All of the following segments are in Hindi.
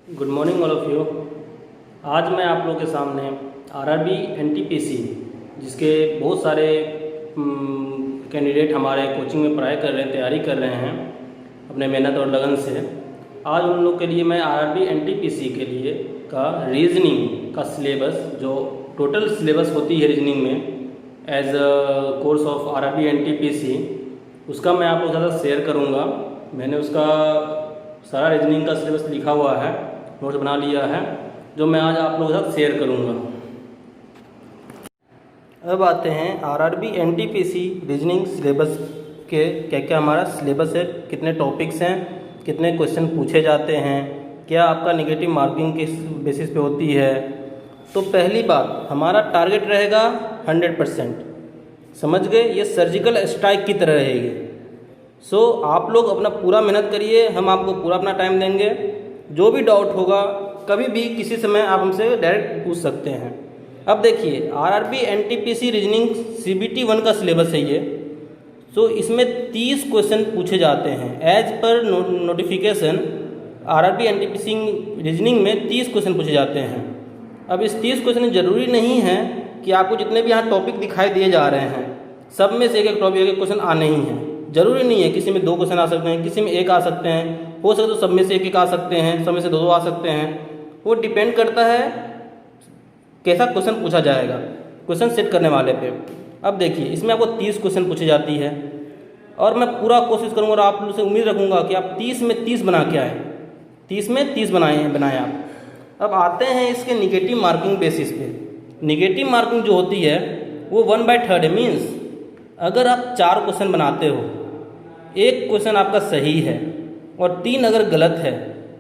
Good morning all of you. आज मैं आप लोगों के सामने आरआरबी एनटीपीसी जिसके बहुत सारे कैंडिडेट हमारे कोचिंग में पढ़ाई कर रहे हैं, तैयारी कर रहे हैं अपने मेहनत और लगन से। आज उन लोग के लिए मैं आरआरबी एनटीपीसी के लिए का रीजनिंग का सिलेबस, जो टोटल सिलेबस होती है रीजनिंग में as a course of RRB NTPC, उसका मैं आप लोगों के साथ शेयर करूँगा। मैंने उसका सारा रीजनिंग का सिलेबस लिखा हुआ है, नोट्स बना लिया है, जो मैं आज आप लोगों के साथ शेयर करूंगा। अब आते हैं आरआरबी एनटीपीसी रीजनिंग सिलेबस के क्या क्या हमारा सिलेबस है, कितने टॉपिक्स हैं, कितने क्वेश्चन पूछे जाते हैं, क्या आपका नेगेटिव मार्किंग किस बेसिस पे होती है। तो पहली बात, हमारा टारगेट रहेगा 100%, समझ गए, ये सर्जिकल स्ट्राइक की तरह रहेगी। सो आप लोग अपना पूरा मेहनत करिए, हम आपको पूरा अपना टाइम देंगे। जो भी डाउट होगा कभी भी किसी समय आप हमसे डायरेक्ट पूछ सकते हैं। अब देखिए, आरआरबी एनटीपीसी रीजनिंग सीबीटी 1 का सिलेबस है ये। सो इसमें 30 क्वेश्चन पूछे जाते हैं as per notification. RRB NTPC reasoning में 30 क्वेश्चन पूछे जाते हैं। अब इस 30 क्वेश्चन ज़रूरी नहीं है कि आपको जितने भी यहाँ टॉपिक दिखाई दिए जा रहे हैं सब में से एक एक टॉपिक, एक क्वेश्चन आने ही हैं। ज़रूरी नहीं है, किसी में 2 क्वेश्चन आ सकते हैं, किसी में 1 आ सकते हैं, हो सके तो सब में से 1 आ सकते हैं, सब में से 2 आ सकते हैं। वो डिपेंड करता है कैसा क्वेश्चन पूछा जाएगा क्वेश्चन सेट करने वाले पे। अब देखिए, इसमें आपको 30 क्वेश्चन पूछी जाती है और मैं पूरा कोशिश करूँगा और आप लोगों से उम्मीद रखूँगा कि आप 30 में 30 बना के आए, 30 में 30 बनाए आप। अब आते हैं इसके निगेटिव मार्किंग बेसिस पे। निगेटिव मार्किंग जो होती है वो 1/3 है। मीन्स अगर आप 4 क्वेश्चन बनाते हो, 1 क्वेश्चन आपका सही है और 3 अगर गलत है,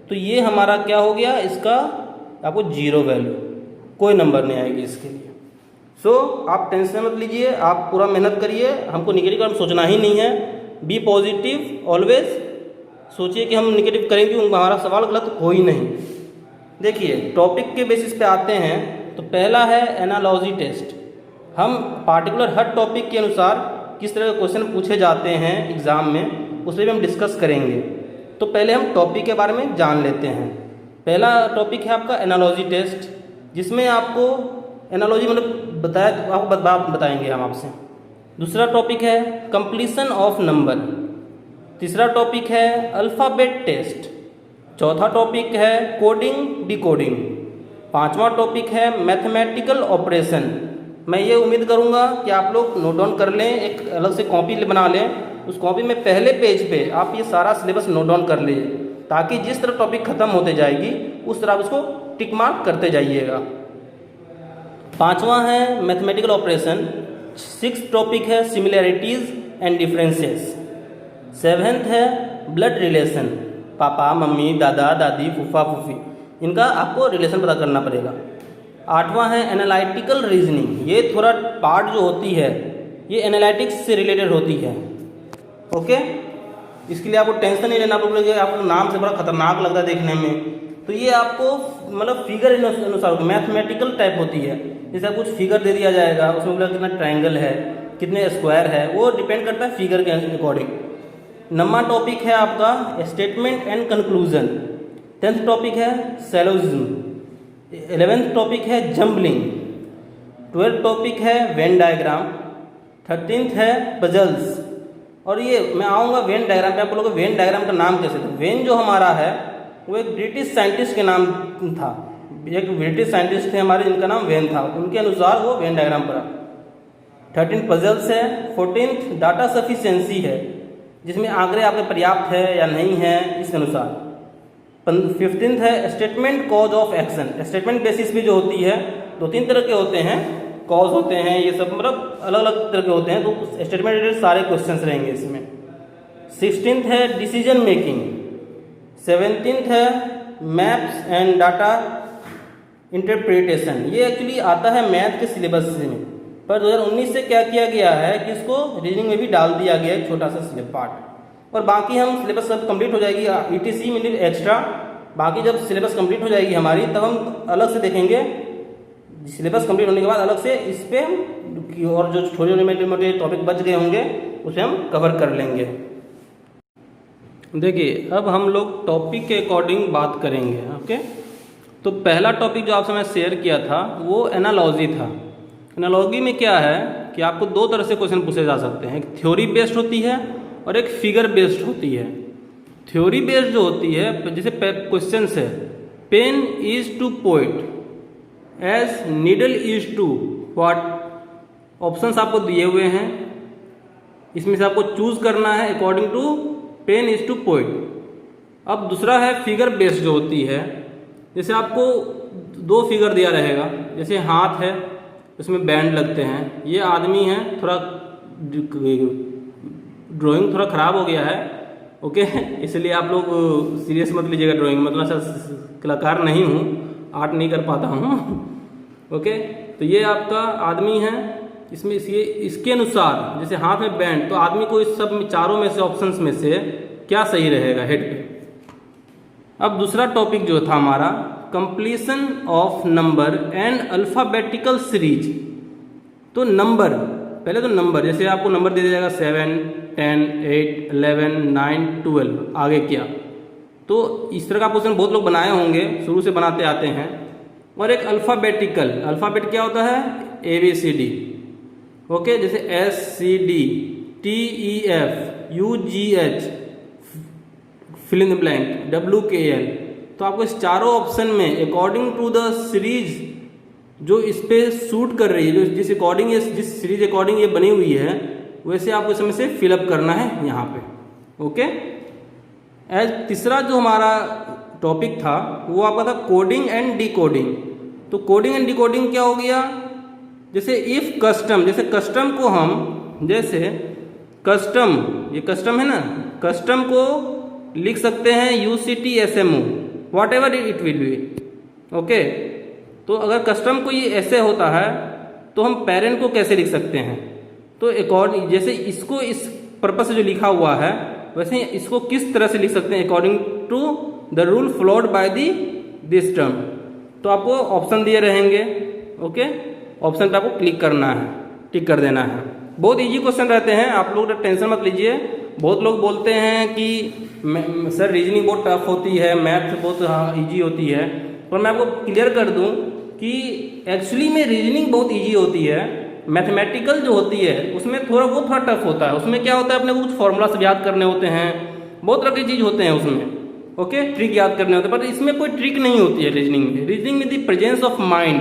तो ये हमारा क्या हो गया, इसका आपको 0 वैल्यू, कोई नंबर नहीं आएगी इसके लिए। सो आप टेंशन मत लीजिए, आप पूरा मेहनत करिए, हमको निगेटिव का सोचना ही नहीं है। बी पॉजिटिव ऑलवेज, सोचिए कि हम निगेटिव करेंगे, हमारा सवाल गलत हो ही नहीं। देखिए, टॉपिक के बेसिस पे आते हैं तो पहला है एनालॉजी टेस्ट। हम पार्टिकुलर हर टॉपिक के अनुसार किस तरह के क्वेश्चन पूछे जाते हैं एग्ज़ाम में, उस पर भी हम डिस्कस करेंगे। तो पहले हम टॉपिक के बारे में जान लेते हैं। पहला टॉपिक है आपका एनालॉजी टेस्ट, जिसमें आपको एनालॉजी मतलब बताएंगे हम आपसे। दूसरा टॉपिक है कंप्लीशन ऑफ नंबर। तीसरा टॉपिक है अल्फ़ाबेट टेस्ट। चौथा टॉपिक है कोडिंग डिकोडिंग। पांचवा टॉपिक है मैथमेटिकल ऑपरेशन। मैं ये उम्मीद करूँगा कि आप लोग नोट डाउन कर लें, एक अलग से कॉपी बना लें, उस कॉपी में पहले पेज पे आप ये सारा सिलेबस नोट डाउन कर लीजिए, ताकि जिस तरह टॉपिक खत्म होते जाएगी उस तरह आप उसको टिक मार्क करते जाइएगा। पांचवा है मैथमेटिकल ऑपरेशन। 6th टॉपिक है सिमिलैरिटीज़ एंड डिफरेंसेस। 7th है ब्लड रिलेशन, पापा मम्मी दादा दादी फूफा फूफी, इनका आपको रिलेशन पता करना पड़ेगा। 8वां है एनालिटिकल रीजनिंग। ये थोड़ा पार्ट जो होती है ये एनालिटिक्स से रिलेटेड होती है। ओके, इसके लिए आपको टेंशन नहीं लेना पड़ेगा। आपको नाम से बड़ा खतरनाक लगता है देखने में, तो ये आपको मतलब फिगर अनुसार मैथमेटिकल टाइप होती है। जैसे कुछ फिगर दे दिया जाएगा, उसमें बोला कितना ट्रायंगल है, कितने स्क्वायर है, वो डिपेंड करता है फिगर के अकॉर्डिंग। 9वां टॉपिक है आपका statement and conclusion. 10th topic है सैलोजिज्म। 11th टॉपिक है जम्बलिंग। 12th टॉपिक है वेन डायग्राम। 13th है पजल्स। और ये मैं आऊँगा वेन डायग्राम पे। आप लोगों को वेन डायग्राम का नाम कैसे था? वेन जो हमारा है वो एक ब्रिटिश साइंटिस्ट के नाम था। एक ब्रिटिश साइंटिस्ट थे हमारे जिनका नाम वेन था, उनके अनुसार वो वेन डायग्राम पड़ा। 13 पजल्स है। 14th डाटा सफिशिएंसी है, जिसमें आंकड़े आपके पर्याप्त है या नहीं है इसके अनुसार। 15th है statement cause of action. Statement basis पे जो होती है, 2-3 तरह के होते हैं, कॉज होते हैं, ये सब मतलब अलग अलग तरह के होते हैं, तो स्टेटमेंट रिलेटेड सारे क्वेश्चंस रहेंगे इसमें। 16th है डिसीजन मेकिंग। 17th है मैप्स एंड डाटा इंटरप्रिटेशन। ये एक्चुअली आता है मैथ के सिलेबस में, पर 2019 से क्या किया गया है कि इसको रीजनिंग में भी डाल दिया गया है, एक छोटा सा सिलेबस पार्ट। और बाकी हम सिलेबस सब कंप्लीट हो जाएगी, ईटीसी मतलब एक्स्ट्रा, बाकी जब सिलेबस कंप्लीट हो जाएगी हमारी, तब हम अलग से देखेंगे। सिलेबस कंप्लीट होने के बाद अलग से इस पर और जो छोटे छोटे मोटे टॉपिक बच गए होंगे उसे हम कवर कर लेंगे। देखिए अब हम लोग टॉपिक के अकॉर्डिंग बात करेंगे। ओके, तो पहला टॉपिक जो आपसे मैं शेयर किया था वो एनालॉजी था। एनालॉजी में क्या है कि आपको दो तरह से क्वेश्चन पूछे जा सकते हैं, एक थ्योरी बेस्ड होती है और एक फिगर बेस्ड होती है। थ्योरी बेस्ड जो होती है, जैसे क्वेश्चन है pen is to poet as needle is to what, options आपको दिए हुए हैं, इसमें से आपको चूज करना है according to pen is to poet. अब दूसरा है फिगर बेस्ड जो होती है, जैसे आपको दो फिगर दिया रहेगा, जैसे हाथ है उसमें बैंड लगते हैं, ये आदमी है, थोड़ा ड्राइंग थोड़ा ख़राब हो गया है। ओके इसलिए आप लोग सीरियस मत लीजिएगा ड्राइंग, मतलब ऐसा कलाकार नहीं हूँ, आर्ट नहीं कर पाता हूँ। ओके, तो ये आपका आदमी है, इसमें इसके अनुसार जैसे हाथ में बैंड, तो आदमी को इस सब में चारों में से ऑप्शंस में से क्या सही रहेगा हेड पे। अब दूसरा टॉपिक जो था हमारा completion of number and alphabetical series. तो नंबर, पहले तो नंबर, जैसे आपको नंबर दे दिया जाएगा 7, 10, 8, 11, 9, 12, आगे क्या, तो इस तरह का क्वेश्चन बहुत लोग बनाए होंगे, शुरू से बनाते आते हैं। और एक अल्फ़ाबेटिकल, अल्फ़ाबेट क्या होता है, ABCD। ओके, जैसे SCD, TEF, UGH, fill in the blank, WKL। तो आपको इस चारों ऑप्शन में अकॉर्डिंग टू द सीरीज जो इस पे सूट कर रही है, जो जिस अकॉर्डिंग जिस सीरीज अकॉर्डिंग ये बनी हुई है, वैसे आपको इसमें से फिलअप करना है यहाँ पे। ओके, एज तीसरा जो हमारा टॉपिक था वो आपका था कोडिंग एंड डिकोडिंग। तो कोडिंग एंड डिकोडिंग क्या हो गया, जैसे इफ कस्टम, जैसे कस्टम को हम, जैसे कस्टम, ये कस्टम है ना, कस्टम को लिख सकते हैं UCTSMO, what ever it will be. Okay, तो अगर कस्टम को ये ऐसे होता है तो हम पेरेंट को कैसे लिख सकते हैं, तो अकॉर्डिंग जैसे इसको इस पर्पस से जो लिखा हुआ है वैसे ही इसको किस तरह से लिख सकते हैं according to the rule followed by this term. तो आपको ऑप्शन दिए रहेंगे। ओके, ऑप्शन पे आपको क्लिक करना है, टिक कर देना है। बहुत इजी क्वेश्चन रहते हैं, आप लोग टेंशन मत लीजिए। बहुत लोग बोलते हैं कि सर रीजनिंग बहुत टफ होती है, मैथ बहुत इजी होती है, पर मैं आपको क्लियर कर दूं कि एक्चुअली में रीजनिंग बहुत इजी होती है। मैथमेटिकल जो होती है उसमें थोड़ा टफ होता है। उसमें क्या होता है, अपने को कुछ फॉर्मूलास याद करने होते हैं, बहुत तरह की चीज़ होते हैं उसमें। ओके, ट्रिक याद करने होते हैं, पर इसमें कोई ट्रिक नहीं होती है रीजनिंग में। रीजनिंग में द प्रेजेंस ऑफ माइंड,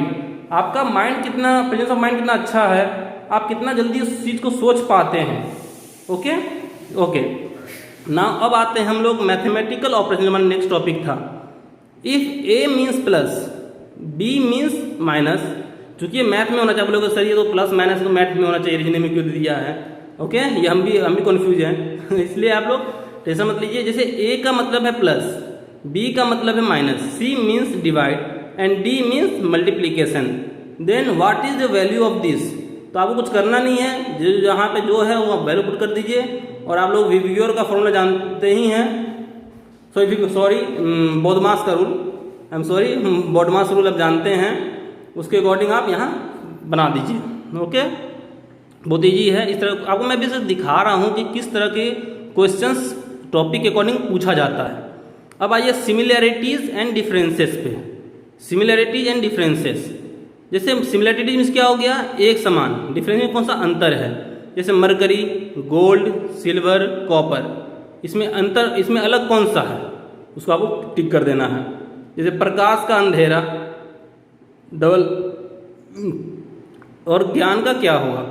आपका माइंड कितना, प्रेजेंस ऑफ माइंड कितना अच्छा है, आप कितना जल्दी उस चीज़ को सोच पाते हैं। ओके ओके, ना अब आते हैं हम लोग मैथमेटिकल ऑपरेशन, हमारा नेक्स्ट टॉपिक था। If A means plus, B means minus, चूंकि ये मैथ में होना चाहिए, बोलोगे सर ये तो प्लस माइनस तो मैथ में होना चाहिए, रीजनिंग में क्यों दिया है। ओके, ये हम भी कंफ्यूज हैं इसलिए आप लोग टेंशन मत लीजिए। जैसे A का मतलब है प्लस, B का मतलब है minus, C means divide and D means multiplication, then what is the value of this. तो आपको कुछ करना नहीं है, जो यहाँ पे जो है वो वैल्यू पुट कर दीजिए। और आप लोग विवियोर का फॉर्मूला जानते ही हैं, बोडमास का rule, I am sorry, BODMAS rule आप जानते हैं, उसके अकॉर्डिंग आप यहाँ बना दीजिए। ओके, बहुत ईजी है। इस तरह आपको मैं भी सिर्फ दिखा रहा हूँ कि किस तरह के क्वेश्चंस टॉपिक के अकॉर्डिंग पूछा जाता है। अब आइए सिमिलैरिटीज़ एंड डिफरेंसेस पे। सिमिलैरिटीज एंड डिफरेंसेस, जैसे सिमिलैरिटीज मीन्स क्या हो गया, एक समान, डिफरेंस में कौन सा अंतर है, जैसे मरकरी, गोल्ड, सिल्वर, कॉपर, इसमें अंतर, इसमें अलग कौन सा है, उसको आपको टिक कर देना है। जैसे प्रकाश का अंधेरा, डबल, और ज्ञान का क्या होगा,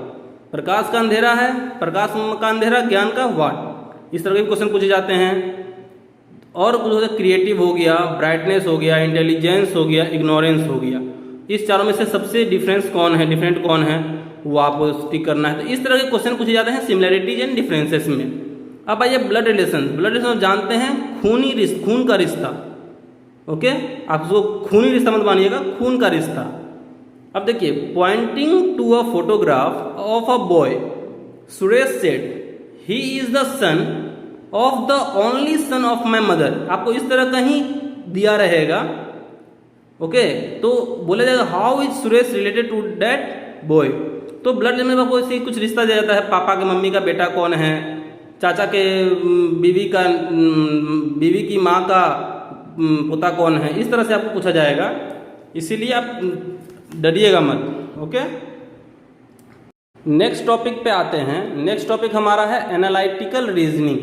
प्रकाश का अंधेरा है, प्रकाश का अंधेरा, ज्ञान का वाट, इस तरह के क्वेश्चन पूछे जाते हैं। और कुछ होता है क्रिएटिव हो गया, ब्राइटनेस हो गया, इंटेलिजेंस हो गया, इग्नोरेंस हो गया। इस चारों में से सबसे डिफरेंस कौन है, डिफरेंट कौन है, वो आपको टिक करना है। तो इस तरह के क्वेश्चन पूछे जाते हैं सिमिलैरिटीज एंड डिफरेंसेस में। अब आइए ब्लड रिलेशन। ब्लड रिलेशन जानते हैं, खून का रिश्ता। ओके, आप उसको खूनी रिश्ता मत मानिएगा, खून का रिश्ता। अब देखिए, pointing to a photograph of a boy, Suresh said he is the son of the only son of my mother. आपको इस तरह का ही दिया रहेगा। ओके, तो बोला जाएगा how is Suresh related to that boy. तो ब्लड रिलेशन में आपको ऐसे कुछ रिश्ता दिया जाता है, पापा के मम्मी का बेटा कौन है, चाचा के बीवी की माँ का पोता कौन है, इस तरह से आपको पूछा जाएगा, इसीलिए आप डरिएगा मत। ओके, नेक्स्ट टॉपिक पे आते हैं। नेक्स्ट टॉपिक हमारा है एनालिटिकल रीजनिंग।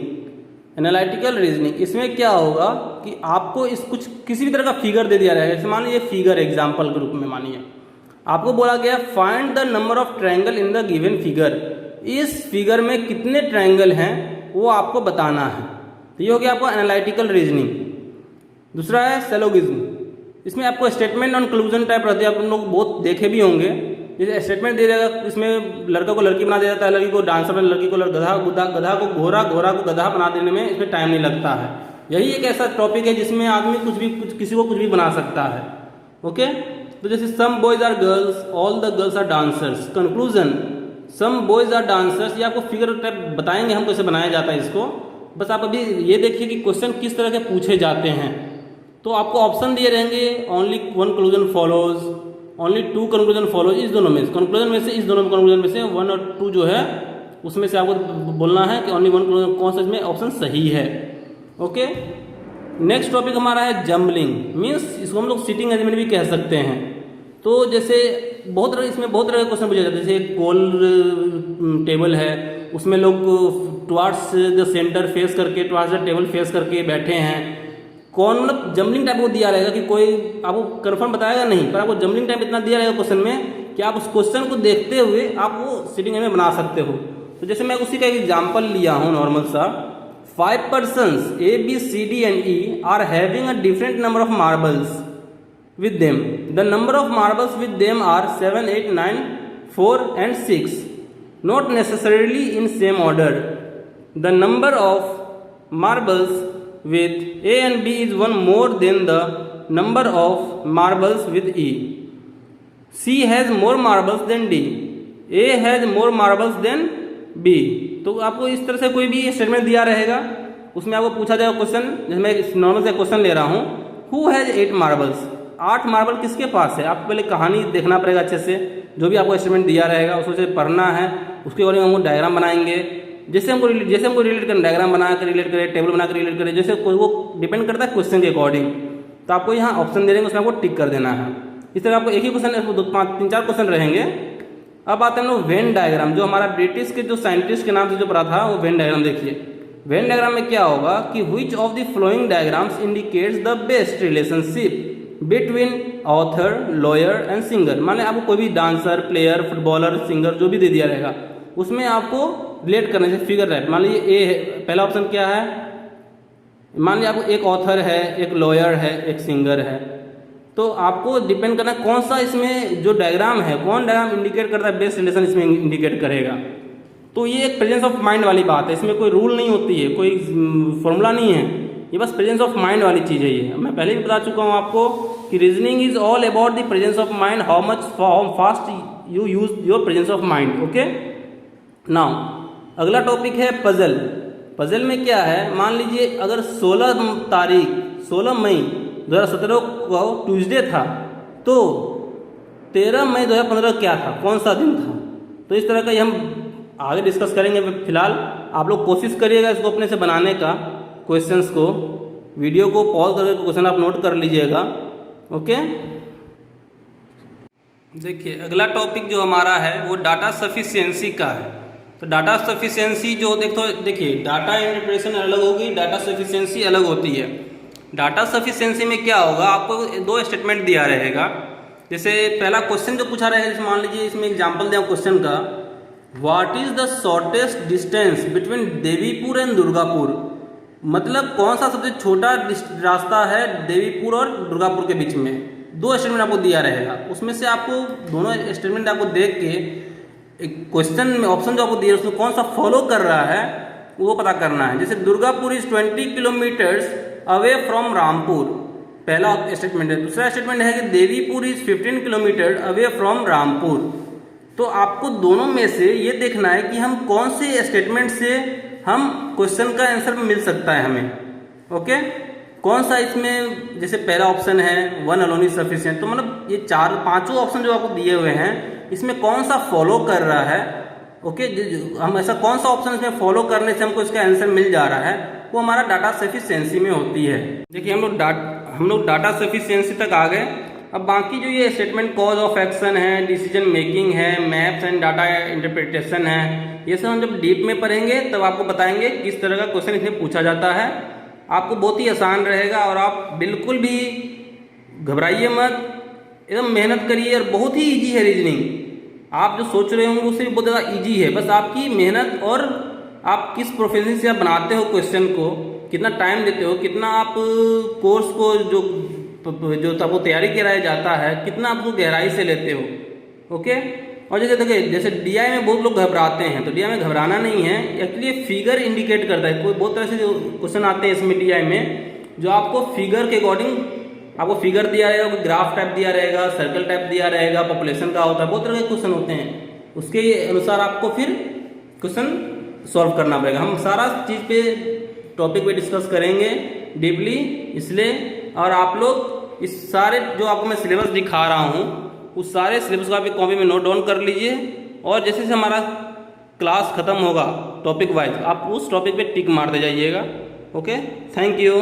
एनालिटिकल रीजनिंग, इसमें क्या होगा कि आपको इस कुछ किसी भी तरह का फिगर दे दिया रहेगा। जैसे मान लीजिए फिगर एग्जाम्पल के रूप में मानिए आपको बोला गया find the number of triangle in the given figure. इस फिगर में कितने ट्रायंगल हैं वो आपको बताना है। तो ये हो गया आपको एनालिटिकल रीजनिंग। दूसरा है सेलोगिज्म। इसमें आपको स्टेटमेंट और कंक्लूजन टाइप रहते हैं, आप लोग बहुत देखे भी होंगे। जैसे स्टेटमेंट दे देगा, इसमें लड़का को लड़की बना दिया जाता है, लड़की को डांसर में, लड़की को गधा, गधा को घोड़ा, घोड़ा को गधा बना देने में इसमें टाइम नहीं लगता है। यही एक ऐसा टॉपिक है जिसमें आदमी किसी को कुछ भी बना सकता है। ओके, तो जैसे some boys are girls, all the girls are dancers. Conclusion, some boys are dancers, ये आपको फिगर टाइप बताएंगे हम कैसे बनाया जाता है इसको। बस आप अभी ये देखिए कि क्वेश्चन किस तरह के पूछे जाते हैं। तो आपको ऑप्शन दिए रहेंगे, only one conclusion follows, only two conclusion follows. इस दोनों में कंक्लूजन में से, इस दोनों कंक्लूजन में से 1 और 2 जो है उसमें से आपको बोलना है कि ओनली वन कंक्लूजन कौन सा इसमें ऑप्शन सही है। ओके, नेक्स्ट टॉपिक हमारा है जम्बलिंग, मीन्स इसको हम लोग सिटिंग अरेंजमेंट भी कह सकते हैं। तो जैसे इसमें बहुत तरह के क्वेश्चन पूछे जाते हैं। जैसे गोल टेबल है, उसमें लोग टुवार्ड्स द सेंटर फेस करके, टुवार्ड्स द टेबल फेस करके बैठे हैं। कौन मतलब जम्बलिंग टाइप को दिया रहेगा कि कोई आपको कन्फर्म बताएगा नहीं, पर आपको जम्बलिंग टाइप इतना दिया रहेगा क्वेश्चन में कि आप उस क्वेश्चन को देखते हुए आप वो सिटिंग में बना सकते हो। तो जैसे मैं उसी का एक एग्जाम्पल लिया हूँ नॉर्मल सा। 5 persons A, B, C, D and E are having a different number of marbles with them. The number of marbles with them are 7, 8, 9, 4 and 6. Not necessarily in same order. The number of marbles with A and B is one more than the number of marbles with E. C has more marbles than D. A has more marbles than B. तो आपको इस तरह से कोई भी स्टेटमेंट दिया रहेगा, उसमें आपको पूछा जाएगा क्वेश्चन। जैसे मैं नॉर्मल से क्वेश्चन ले रहा हूँ, हु हैज 8 मार्बल्स, 8 मार्बल किसके पास है। आपको पहले कहानी देखना पड़ेगा अच्छे से, जो भी आपको स्टेटमेंट दिया रहेगा उसको से पढ़ना है, उसके बारे में हम डायग्राम बनाएंगे। जैसे हमको रिलेट करें, डायग्राम बना कर रिलेट करें, टेबल बना कर रिलेट करें, जैसे कोई वो डिपेंड करता है क्वेश्चन के अकॉर्डिंग। तो आपको यहाँ ऑप्शन दे देंगे, उसमें आपको टिक कर देना है। इस तरह आपको एक ही क्वेश्चन 3-4 क्वेश्चन रहेंगे। अब आते हैं हम लोग वेन डायग्राम, जो हमारा ब्रिटिश के जो साइंटिस्ट के नाम से जो पढ़ा था वो वेन डायग्राम। देखिए वेन डायग्राम में क्या होगा कि which of the flowing diagrams indicates the best relationship between author, lawyer and singer. माने आपको कोई भी डांसर, प्लेयर, फुटबॉलर, सिंगर जो भी दे दिया रहेगा उसमें आपको रिलेट करने से फिगर टाइप। मान लीजिए ए है, पहला ऑप्शन क्या है, मान लीजिए आपको एक ऑथर है, एक लॉयर है, एक सिंगर है। तो आपको डिपेंड करना कौन सा इसमें जो डायग्राम है, कौन डायग्राम इंडिकेट करता है बेस्ट रिलेशन इसमें इंडिकेट करेगा। तो ये एक प्रेजेंस ऑफ माइंड वाली बात है, इसमें कोई रूल नहीं होती है, कोई फॉर्मूला नहीं है, ये बस प्रेजेंस ऑफ माइंड वाली चीज़ है। ये मैं पहले भी बता चुका हूँ आपको कि reasoning is all about the presence of mind, how much fast you use your presence of mind. Okay, now अगला टॉपिक है पजल। पजल में क्या है, मान लीजिए अगर 16 मई 2017 को ट्यूसडे था, तो 13 मई 2015 क्या था, कौन सा दिन था। तो इस तरह का हम आगे डिस्कस करेंगे। फिलहाल आप लोग कोशिश करिएगा इसको अपने से बनाने का, क्वेश्चंस को, वीडियो को पॉज करके क्वेश्चन आप नोट कर लीजिएगा। ओके, देखिए अगला टॉपिक जो हमारा है वो डाटा सफिशिएंसी का है। तो डाटा सफिशिएंसी जो देखिए डाटा इंटरप्रिटेशन अलग होगी, डाटा सफिशिएंसी अलग होती है। डाटा सफिशिएंसी में क्या होगा, आपको 2 स्टेटमेंट दिया रहेगा। जैसे पहला क्वेश्चन जो पूछा रहेगा, जैसे मान लीजिए इसमें एग्जाम्पल दिया क्वेश्चन का, what is the shortest distance between Devipur and Durgapur. मतलब कौन सा सबसे छोटा रास्ता है देवीपुर और दुर्गापुर के बीच में। 2 स्टेटमेंट आपको दिया रहेगा, उसमें से आपको दोनों स्टेटमेंट आपको देख के एक क्वेश्चन में ऑप्शन जो आपको दिया है उसमें कौन सा फॉलो कर रहा है वो पता करना है। जैसे Durgapur is 20 kilometres away from Rampur, पहला स्टेटमेंट है। दूसरा स्टेटमेंट है कि Devipur is 15 kilometre away from Rampur. तो आपको दोनों में से ये देखना है कि हम कौन से स्टेटमेंट से हम क्वेश्चन का आंसर मिल सकता है हमें। ओके, कौन सा इसमें, जैसे पहला ऑप्शन है 1 अलोन इज सफिशिएंट, तो मतलब ये 4-5 ऑप्शन जो आपको दिए हुए हैं इसमें कौन सा फॉलो कर रहा है। ओके, हम ऐसा कौन सा ऑप्शन इसमें फॉलो करने से हमको इसका आंसर मिल जा रहा है, वो हमारा डाटा सफिशिएंसी में होती है। देखिए हम लोग डाटा सफिशिएंसी तक आ गए। अब बाकी जो ये स्टेटमेंट कॉज ऑफ एक्शन है, डिसीजन मेकिंग है, मैप्स एंड डाटा इंटरप्रिटेशन है, ये सब हम जब डीप में पढ़ेंगे तब आपको बताएंगे किस तरह का क्वेश्चन इसमें पूछा जाता है। आपको बहुत ही आसान रहेगा और आप बिल्कुल भी घबराइए मत, एकदम मेहनत करिए। और बहुत ही ईजी है रीजनिंग, आप जो सोच रहे होंगे उससे भी बहुत ज़्यादा ईजी है। बस आपकी मेहनत और आप किस प्रोफेशन से आप बनाते हो क्वेश्चन को, कितना टाइम देते हो, कितना आप कोर्स को जो आपको तैयारी कराया जाता है कितना आपको गहराई से लेते हो। ओके, और जैसे देखिए जैसे डीआई में बहुत लोग घबराते हैं, तो डीआई में घबराना नहीं है, एक्चुअली फिगर इंडिकेट करता है। कोई बहुत तरह से जो क्वेश्चन आते हैं इसमें डीआई में, जो आपको फिगर के अकॉर्डिंग आपको फिगर दिया रहेगा, कोई ग्राफ टाइप दिया रहेगा, सर्कल टाइप दिया रहेगा, पॉपुलेशन का होता है, बहुत तरह के क्वेश्चन होते हैं, उसके अनुसार आपको फिर क्वेश्चन सॉल्व करना पड़ेगा। हम सारा चीज़ पे टॉपिक पे डिस्कस करेंगे डीपली, इसलिए और आप लोग इस सारे जो आपको मैं सिलेबस दिखा रहा हूँ उस सारे सिलेबस को आप एक कॉपी में नोट डाउन कर लीजिए, और जैसे जैसे हमारा क्लास खत्म होगा टॉपिक वाइज आप उस टॉपिक पे टिक मारते जाइएगा। Okay, thank you.